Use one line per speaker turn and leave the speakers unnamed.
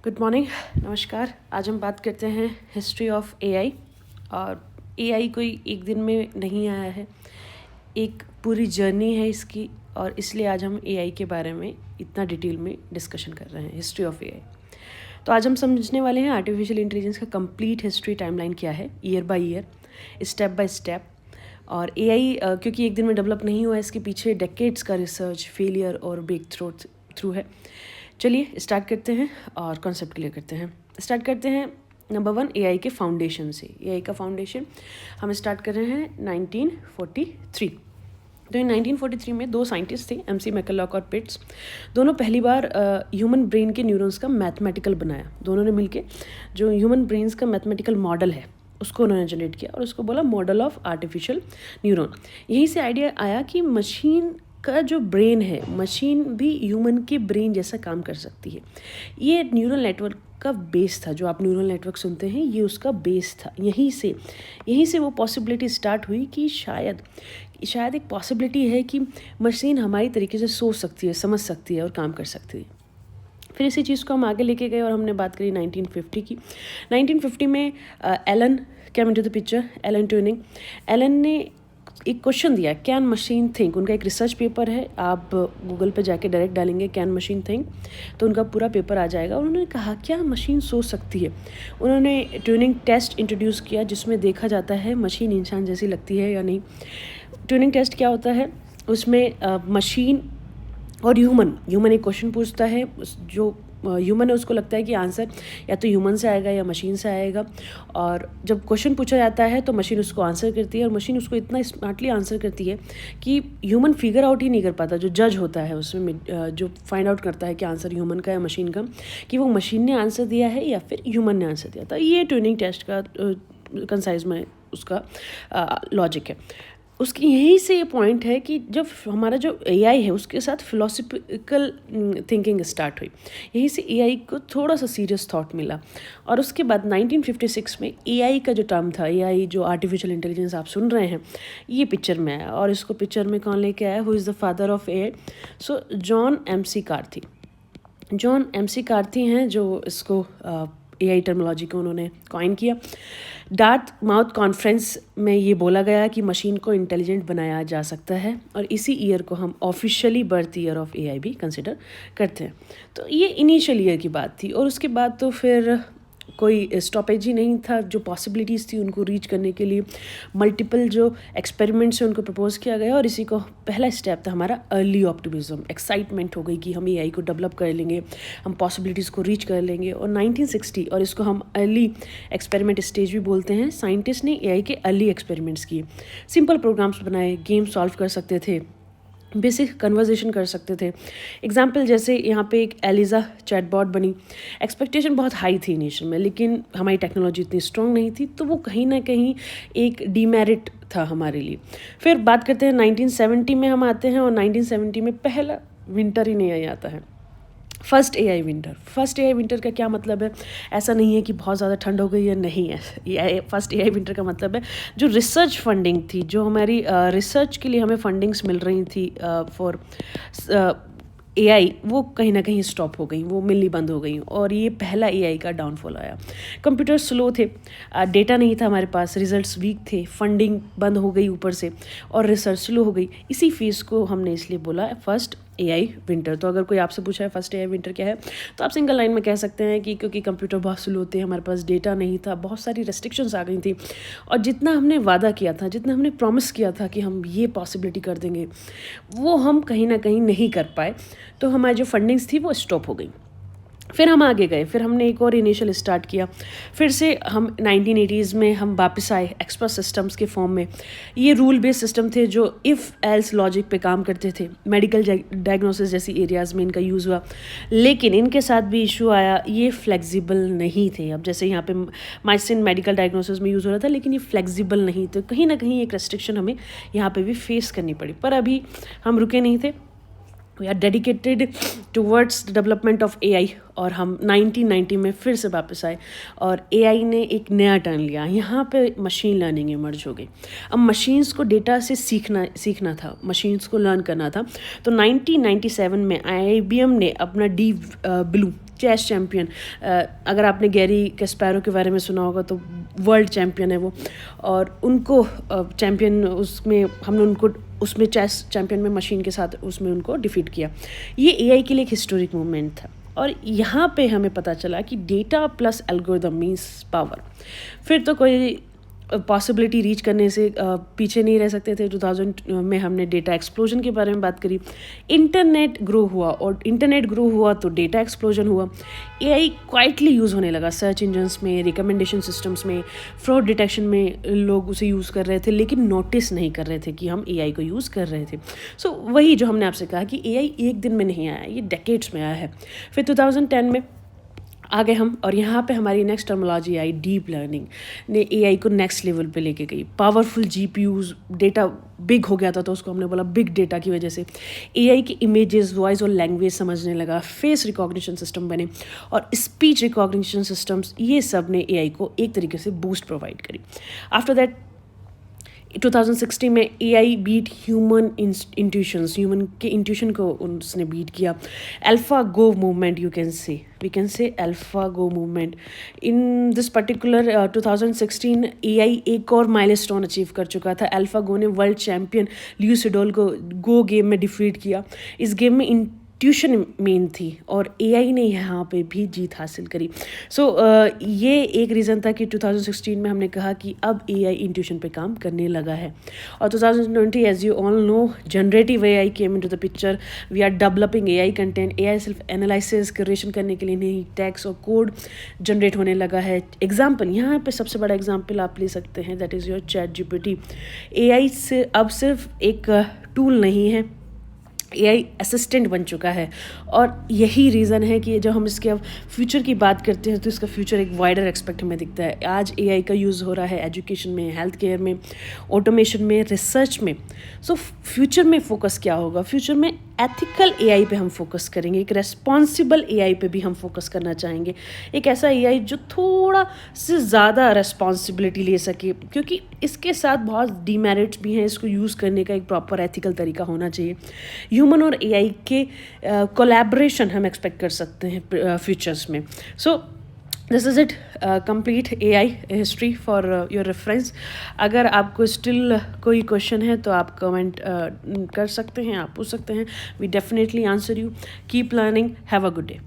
Good morning, नमस्कार। आज हम बात करते हैं हिस्ट्री ऑफ एआई। और एआई कोई एक दिन में नहीं आया है, एक पूरी जर्नी है इसकी। और इसलिए आज हम एआई के बारे में इतना डिटेल में डिस्कशन कर रहे हैं, हिस्ट्री ऑफ एआई। तो आज हम समझने वाले हैं आर्टिफिशियल इंटेलिजेंस का कंप्लीट हिस्ट्री टाइमलाइन क्या है, year by year, step by step. और एआई क्योंकि एक दिन में डेवलप नहीं हुआ, इसके पीछे डेकेड्स का रिसर्च, फेलियर और ब्रेक थ्रू है। चलिए स्टार्ट करते हैं और कॉन्सेप्ट क्लियर करते हैं। स्टार्ट करते हैं नंबर 1, एआई के फाउंडेशन से। एआई का फाउंडेशन हम स्टार्ट कर रहे हैं 1943। तो इन 1943 में दो साइंटिस्ट थे, एमसी मैकलॉक और पिट्स। दोनों पहली बार ह्यूमन ब्रेन के न्यूरॉन्स का मैथमेटिकल बनाया। दोनों ने मिलके जो ह्यूमन ब्रेन्स का मैथमेटिकल मॉडल है उसको उन्होंने जनरेट किया और उसको बोला मॉडल ऑफ आर्टिफिशियल न्यूरॉन। यहीं से आइडिया आया कि मशीन का जो ब्रेन है, मशीन भी ह्यूमन के ब्रेन जैसा काम कर सकती है। ये न्यूरल नेटवर्क का बेस था, जो आप न्यूरल नेटवर्क सुनते हैं ये उसका बेस था। यहीं से वो पॉसिबिलिटी स्टार्ट हुई कि शायद एक पॉसिबिलिटी है कि मशीन हमारी तरीके से सोच सकती है, समझ सकती है और काम कर सकती है। फिर इसी चीज़ को हम आगे लेके गए और हमने बात करी 1950 की। 1950 में Alan came into the picture, Alan Turing. Alan ने एक क्वेश्चन दिया, कैन मशीन थिंक। उनका एक रिसर्च पेपर है, आप गूगल पे जाके डायरेक्ट डालेंगे कैन मशीन थिंक तो उनका पूरा पेपर आ जाएगा। उन्होंने कहा क्या मशीन सोच सकती है। उन्होंने ट्यूरिंग टेस्ट इंट्रोड्यूस किया जिसमें देखा जाता है मशीन इंसान जैसी लगती है या नहीं। ट्यूरिंग टेस्ट क्या होता है, उसमें मशीन और ह्यूमन एक क्वेश्चन पूछता है, जो ह्यूमन है उसको लगता है कि आंसर या तो ह्यूमन से आएगा या मशीन से आएगा। और जब क्वेश्चन पूछा जाता है तो मशीन उसको आंसर करती है और मशीन उसको इतना स्मार्टली आंसर करती है कि ह्यूमन फिगर आउट ही नहीं कर पाता। जो जज होता है उसमें, जो फाइंड आउट करता है कि आंसर ह्यूमन का या मशीन का, कि वो मशीन ने आंसर दिया है या फिर ह्यूमन ने आंसर दिया था। ये ट्यूरिंग टेस्ट का कंसाइज में उसका लॉजिक है। उसकी यहीं से ये पॉइंट है कि जब हमारा जो एआई है उसके साथ फिलोसफिकल थिंकिंग स्टार्ट हुई। यहीं से एआई को थोड़ा सा सीरियस थॉट मिला। और उसके बाद 1956 में एआई का जो टर्म था, एआई जो आर्टिफिशियल इंटेलिजेंस आप सुन रहे हैं, ये पिक्चर में आया। और इसको पिक्चर में कौन लेके आया, who is the father of AI? So John MC Karthi. John MC Karthi हैं जो इसको एआई टर्मिनोलॉजी को उन्होंने कॉइन किया। डार्थ माउथ कॉन्फ्रेंस में ये बोला गया कि मशीन को इंटेलिजेंट बनाया जा सकता है और इसी ईयर को हम officially birth year of AI भी कंसिडर करते हैं। तो ये इनिशियल ईयर की बात थी। और उसके बाद तो फिर कोई स्टॉपेज ही नहीं था। जो पॉसिबिलिटीज़ थी उनको रीच करने के लिए मल्टीपल जो एक्सपेरिमेंट्स हैं उनको प्रपोज किया गया। और इसी को पहला स्टेप था हमारा अर्ली ऑप्टिमिज्म। एक्साइटमेंट हो गई कि हम एआई को डेवलप कर लेंगे, हम पॉसिबिलिटीज़ को रीच कर लेंगे। और 1960, और इसको हम अर्ली एक्सपेरिमेंट स्टेज भी बोलते हैं, साइंटिस्ट ने एआई के अर्ली एक्सपेरिमेंट्स किए। सिंपल प्रोग्राम्स बनाए, गेम सॉल्व कर सकते थे, बेसिक कन्वर्जेशन कर सकते थे। एग्जाम्पल जैसे यहाँ पे एक एलिज़ा चैटबॉट बनी। एक्सपेक्टेशन बहुत हाई थी इनिशियल में, लेकिन हमारी टेक्नोलॉजी इतनी स्ट्रॉन्ग नहीं थी, तो वो कहीं ना कहीं एक डीमेरिट था हमारे लिए। फिर बात करते हैं 1970 में हम आते हैं। और 1970 में पहला विंटर ही नहीं आता है, first AI winter. First AI winter का क्या मतलब है? ऐसा नहीं है कि बहुत ज़्यादा ठंड हो गई है, नहीं है। फर्स्ट एआई विंटर का मतलब है जो रिसर्च फंडिंग थी, जो हमारी रिसर्च के लिए हमें फंडिंग्स मिल रही थी फॉर एआई, वो कहीं ना कहीं स्टॉप हो गई, वो मिलनी बंद हो गई। और ये पहला एआई का डाउनफॉल आया। कंप्यूटर स्लो थे, डेटा नहीं था हमारे पास, रिजल्ट्स वीक थे, फंडिंग बंद हो गई ऊपर से, और रिसर्च स्लो हो गई। इसी फेज़ को हमने इसलिए बोला फर्स्ट एआई विंटर। तो अगर कोई आपसे पूछा है फर्स्ट एआई विंटर क्या है, तो आप सिंगल लाइन में कह सकते हैं कि क्योंकि कंप्यूटर बहुत स्लो थे, हमारे पास डेटा नहीं था, बहुत सारी रेस्ट्रिक्शंस आ गई थी, और जितना हमने वादा किया था, जितना हमने प्रॉमिस किया था कि हम ये पॉसिबिलिटी कर देंगे, वो हम कहीं ना कहीं नहीं कर पाए। तो हमारी जो फंडिंग्स थी वो स्टॉप हो गई। फिर हम आगे गए, फिर हमने एक और इनिशियल स्टार्ट किया। फिर से हम 1980s में हम वापस आए एक्सपर्ट सिस्टम्स के फॉर्म में। ये रूल बेस्ड सिस्टम थे जो इफ़ एल्स लॉजिक पे काम करते थे। मेडिकल डायग्नोसिस जैसी एरियाज़ में इनका यूज़ हुआ, लेकिन इनके साथ भी इशू आया, ये फ्लेक्सिबल नहीं थे। अब जैसे यहाँ पे माइसिन मेडिकल डायग्नोसिस में यूज़ हो रहा था, लेकिन ये फ्लेक्सिबल नहीं, तो कहीं ना कहीं एक रेस्ट्रिक्शन हमें यहाँ पर भी फेस करनी पड़ी। पर अभी हम रुके नहीं थे, we are dedicated towards the development of AI. और हम 1990 में फिर से वापस आए और एआई ने एक नया टर्न लिया। यहाँ पे मशीन लर्निंग इमर्ज हो गई। अब मशीन्स को डेटा से सीखना था, मशीन्स को लर्न करना था। तो 1997 में आईबीएम ने अपना डीप ब्लू चेस चैम्पियन, अगर आपने गैरी कैस्पारो के बारे में सुना होगा तो वर्ल्ड चैम्पियन है वो, और उनको चैम्पियन उसमें हमने उनको उसमें चेस चैम्पियन में मशीन के साथ उसमें उनको डिफीट किया। ये एआई के लिए एक हिस्टोरिक मूवमेंट था, और यहाँ पे हमें पता चला कि data plus algorithm means power. फिर तो कोई पॉसिबिलिटी रीच करने से पीछे नहीं रह सकते थे। 2000 में हमने डेटा एक्सप्लोजन के बारे में बात करी। इंटरनेट ग्रो हुआ, और इंटरनेट ग्रो हुआ तो डेटा एक्सप्लोजन हुआ। एआई क्वाइटली यूज़ होने लगा सर्च इंजन्स में, रिकमेंडेशन सिस्टम्स में, फ्रॉड डिटेक्शन में लोग उसे यूज़ कर रहे थे, लेकिन नोटिस नहीं कर रहे थे कि हम एआई को यूज़ कर रहे थे। सो वही जो हमने आपसे कहा कि एआई एक दिन में नहीं आया, ये डेकेड्स में आया है। फिर 2010 में आ गए हम, और यहाँ पे हमारी नेक्स्ट टर्मोलॉजी आई, डीप लर्निंग ने एआई को नेक्स्ट लेवल पे लेके गई। पावरफुल जीपीयूज, डेटा बिग हो गया था तो उसको हमने बोला बिग डेटा की वजह से एआई की इमेजेस, वॉइस और लैंग्वेज समझने लगा, फेस रिकॉग्निशन सिस्टम बने और स्पीच रिकॉग्निशन सिस्टम्स, ये सब ने एआई को एक तरीके से बूस्ट प्रोवाइड करी। आफ्टर दैट 2016 में AI beat human intuitions, human के इंट्यूशन को उसने बीट किया। Alpha Go movement, we can say Alpha Go movement in this particular 2016 AI एक और माइलस्टोन अचीव कर चुका था। अल्फा गो ने वर्ल्ड चैम्पियन लियू सिडोल को गो गेम में डिफीट किया। इस गेम में इंट्यूशन मेन थी, और एआई ने यहाँ पे भी जीत हासिल करी। सो ये एक रीज़न था कि 2016 में हमने कहा कि अब एआई इंट्यूशन पे काम करने लगा है। और 2020, as you all know, generative AI came into the picture. We are developing AI content, AI self analysis creation करने के लिए नई टैग्स और कोड जनरेट होने लगा है। एग्जाम्पल, यहाँ पे सबसे बड़ा एग्जाम्पल आप ले सकते हैं, that is your chat GPT. AI से अब सिर्फ एक टूल नहीं है, एआई असिस्टेंट बन चुका है। और यही रीज़न है कि जब हम इसके अब फ्यूचर की बात करते हैं तो इसका फ्यूचर एक वाइडर एक्सपेक्ट हमें दिखता है। आज एआई का यूज़ हो रहा है एजुकेशन में, हेल्थ केयर में, ऑटोमेशन में, रिसर्च में। सो फ्यूचर में फोकस क्या होगा? फ्यूचर में एथिकल एआई पे हम फोकस करेंगे, एक रेस्पॉन्सिबल एआई पे भी हम फोकस करना चाहेंगे। एक ऐसा एआई जो थोड़ा से ज़्यादा रेस्पॉन्सिबिलिटी ले सके, क्योंकि इसके साथ बहुत डीमेरिट्स भी हैं। इसको यूज़ करने का एक प्रॉपर एथिकल तरीका होना चाहिए। ह्यूमन और एआई के कोलैबोरेशन हम एक्सपेक्ट कर सकते हैं फ्यूचर्स में। So this is it, complete AI history for your reference. अगर आपको स्टिल कोई क्वेश्चन है तो आप कमेंट कर सकते हैं, आप पूछ सकते हैं। We definitely answer you. Keep learning, have a good day.